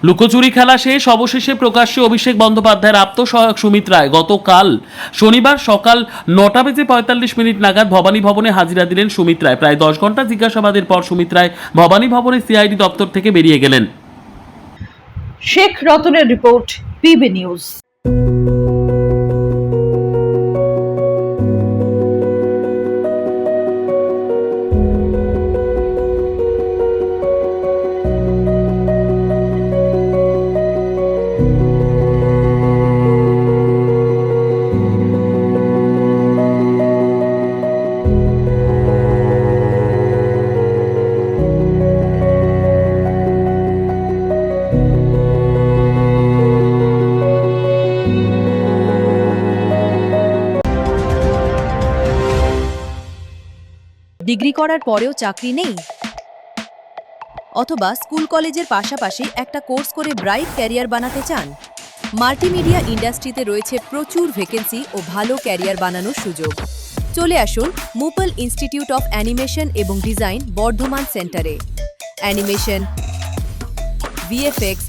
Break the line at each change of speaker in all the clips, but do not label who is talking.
লুকোচুরি খেলা শেষ, অবশেষে প্রকাশ্যে অভিষেক বন্দ্যোপাধ্যায়ের আত্মসহায়ক সুমিত রায় গতকাল শনিবার সকাল 9:45 নাগাদ ভবানী ভবনে হাজিরা দিলেন সুমিত রায়। প্রায় 10 ঘন্টা জিজ্ঞাসাবাদের পর সুমিত রায় ভবানী ভবনের সিআইডি দপ্তর থেকে বেরিয়ে গেলেন।
শেখ রতনের রিপোর্ট, পিবি নিউজ।
ডিগ্রি করার পরেও চাকরি নেই, অথবা স্কুল কলেজের পাশাপাশি একটা কোর্স করে ব্রাইট ক্যারিয়ার বানাতে চান? মাল্টিমিডিয়া ইন্ডাস্ট্রিতে রয়েছে প্রচুর ভ্যাকেন্সি ও ভালো ক্যারিয়ার বানানোর সুযোগ। চলে আসুন মুপল ইনস্টিটিউট অফ অ্যানিমেশন এবং ডিজাইন বর্ধমান সেন্টারে। Animation, VFX,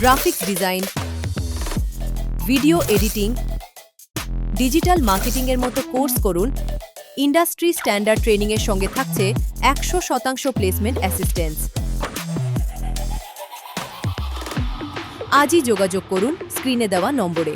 graphics design, video editing, digital মার্কেটিংয়ের মতো কোর্স করুন। ইন্ডাস্ট্রি স্ট্যান্ডার্ড ট্রেনিংয়ের সঙ্গে থাকছে 100% প্লেসমেন্ট অ্যাসিস্ট্যান্স। আজই যোগাযোগ করুন স্ক্রিনে দেওয়া নম্বরে।